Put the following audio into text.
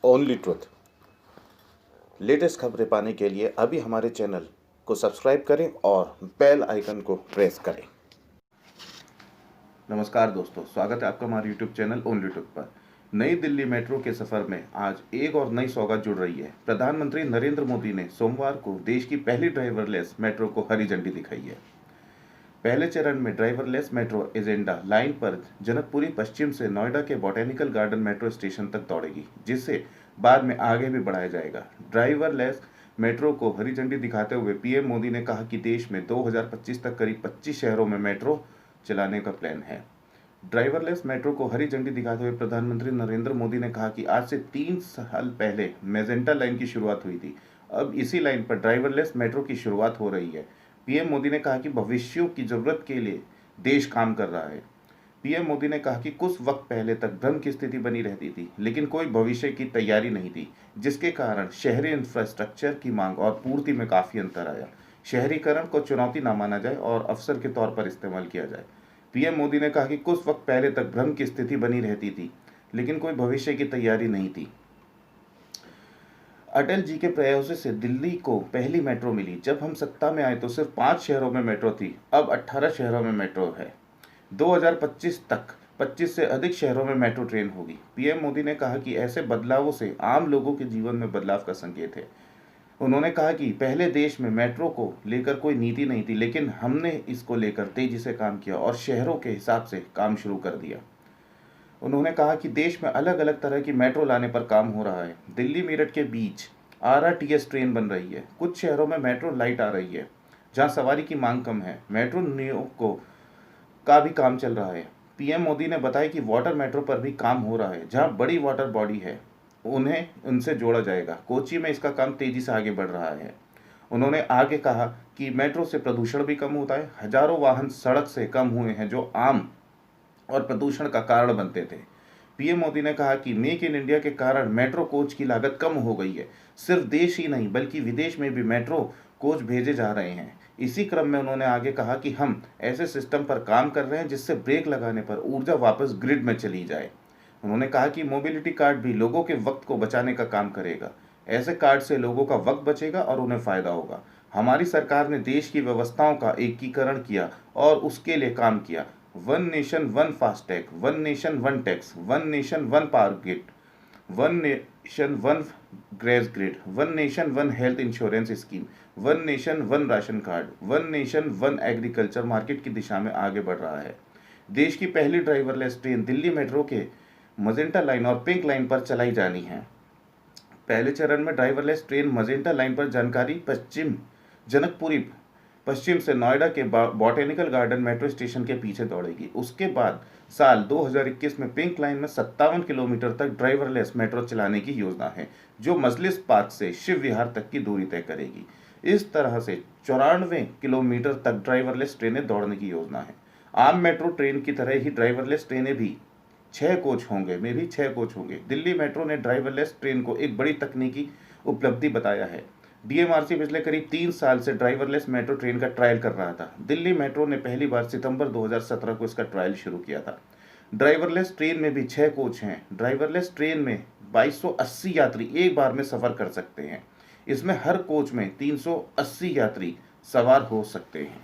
Only truth. Latest खबरें पाने के लिए अभी हमारे चैनल को सब्सक्राइब करें और बेल आइकन को प्रेस करें। नमस्कार दोस्तों, स्वागत है आपका हमारे यूट्यूब चैनल ओनली ट्रुथ पर। नई दिल्ली मेट्रो के सफर में आज एक और नई सौगात जुड़ रही है। प्रधानमंत्री नरेंद्र मोदी ने सोमवार को देश की पहली ड्राइवरलेस मेट्रो को हरी झंडी दिखाई है। पहले चरण में ड्राइवरलेस मेट्रो एजेंडा लाइन पर जनकपुरी पश्चिम से नोएडा के बॉटेनिकल गार्डन मेट्रो स्टेशन तक दौड़ेगी, जिसे बाद में आगे भी बढ़ाया जाएगा। ड्राइवरलेस मेट्रो को हरी झंडी दिखाते हुए पीएम मोदी ने कहा कि देश में 2025 तक करीब 25 शहरों में मेट्रो चलाने का प्लान है। ड्राइवरलेस मेट्रो को हरी झंडी दिखाते हुए प्रधानमंत्री नरेंद्र मोदी ने कहा कि आज से 3 साल पहले मेजेंटा लाइन की शुरुआत हुई थी। अब इसी लाइन पर ड्राइवरलेस मेट्रो की शुरुआत हो रही है। पीएम मोदी ने कहा कि भविष्यों की जरूरत के लिए देश काम कर रहा है। पीएम मोदी ने कहा कि कुछ वक्त पहले तक भ्रम की स्थिति बनी रहती थी, लेकिन कोई भविष्य की तैयारी नहीं थी, जिसके कारण शहरी इंफ्रास्ट्रक्चर की मांग और पूर्ति में काफी अंतर आया। शहरीकरण को चुनौती न माना जाए और अवसर के तौर पर इस्तेमाल किया जाए। पीएम मोदी ने कहा कि कुछ वक्त पहले तक भ्रम की स्थिति बनी रहती थी, लेकिन कोई भविष्य की तैयारी नहीं थी। अटल जी के प्रयासों से दिल्ली को पहली मेट्रो मिली। जब हम सत्ता में आए तो सिर्फ 5 शहरों में मेट्रो थी, अब 18 शहरों में मेट्रो है। 2025 तक 25 से अधिक शहरों में मेट्रो ट्रेन होगी। पीएम मोदी ने कहा कि ऐसे बदलावों से आम लोगों के जीवन में बदलाव का संकेत है। उन्होंने कहा कि पहले देश में मेट्रो को लेकर कोई नीति नहीं थी, लेकिन हमने इसको लेकर तेजी से काम किया और शहरों के हिसाब से काम शुरू कर दिया। उन्होंने कहा कि देश में अलग अलग तरह की मेट्रो लाने पर काम हो रहा है। दिल्ली मेरठ के बीच आरआरटीएस ट्रेन बन रही है। कुछ शहरों में मेट्रो लाइट आ रही है, जहां सवारी की मांग कम है। मेट्रो नियो का भी काम चल रहा है। पीएम मोदी ने बताया कि वाटर मेट्रो पर भी काम हो रहा है, जहां बड़ी वाटर बॉडी है उन्हें उनसे जोड़ा जाएगा। कोची में इसका काम तेजी से आगे बढ़ रहा है। उन्होंने आगे कहा कि मेट्रो से प्रदूषण भी कम होता है। हजारों वाहन सड़क से कम हुए हैं, जो आम और प्रदूषण का कारण बनते थे। पीएम मोदी ने कहा कि मेक इन इंडिया के कारण मेट्रो कोच की लागत कम हो गई है। सिर्फ देश ही नहीं बल्कि विदेश में भी मेट्रो कोच भेजे जा रहे हैं। इसी क्रम में उन्होंने आगे कहा कि हम ऐसे सिस्टम पर काम कर रहे हैं जिससे ब्रेक लगाने पर ऊर्जा वापस ग्रिड में चली जाए। उन्होंने कहा कि मोबिलिटी कार्ड भी लोगों के वक्त को बचाने का काम करेगा। ऐसे कार्ड से लोगों का वक्त बचेगा और उन्हें फायदा होगा। हमारी सरकार ने देश की व्यवस्थाओं का एकीकरण किया और उसके लिए काम किया। One nation one FASTag, one nation one tax, one nation one power grid, one nation one gas grid, one nation one health insurance scheme, one nation one ration card, one nation one agriculture market की दिशा में आगे बढ़ रहा है। देश की पहली driverless train Delhi metro के मजेंटा लाइन और पिंक लाइन पर चलाई जानी है। पहले चरण में ड्राइवरलेस ट्रेन मजेंटा लाइन पर जनकपुरी पश्चिम से नोएडा के बॉटेनिकल गार्डन मेट्रो स्टेशन के पीछे दौड़ेगी। उसके बाद साल 2021 में पिंक लाइन में 57 किलोमीटर तक ड्राइवरलेस मेट्रो चलाने की योजना है, जो मजलिस पार्क से शिव विहार तक की दूरी तय करेगी। इस तरह से 94 किलोमीटर तक ड्राइवरलेस ट्रेनें दौड़ने की योजना है। आम मेट्रो ट्रेन की तरह ही ड्राइवरलेस ट्रेनें भी 6 कोच होंगे। दिल्ली मेट्रो ने ड्राइवरलेस ट्रेन को एक बड़ी तकनीकी उपलब्धि बताया है। डीएमआरसी पिछले करीब 3 साल से ड्राइवरलेस मेट्रो ट्रेन का ट्रायल कर रहा था। दिल्ली मेट्रो ने पहली बार सितंबर 2017 को इसका ट्रायल शुरू किया था। ड्राइवरलेस ट्रेन में भी 6 कोच हैं। ड्राइवरलेस ट्रेन में 2280 यात्री एक बार में सफर कर सकते हैं। इसमें हर कोच में 380 यात्री सवार हो सकते हैं।